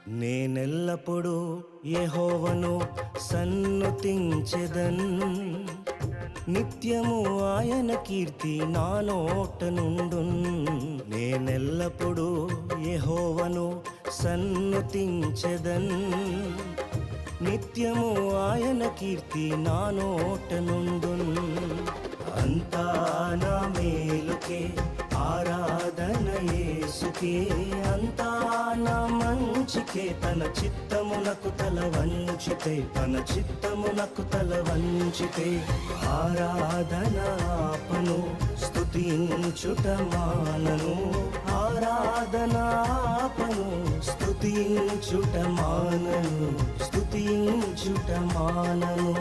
నేనెల్లప్పుడూ యెహోవాను సన్నుతించెదన్, నిత్యము ఆయన కీర్తి నా నోట నుండున్. నేనెల్లప్పుడూ యెహోవాను సన్నుతించెదన్, నిత్యము ఆయన కీర్తి నా నోట నుండున్. అంతా నా మేలుకే ఆరాధన యేసుకే, అంతా నా మంచికే. తన చిత్తమునకు తల వంచితే, తన చిత్తమునకు తల వంచితే ఆరాధన ఆపను, స్తుతించుట మానను. ఆరాధన ఆపను, స్తుతించుట మానను, స్తుతించుట మానను.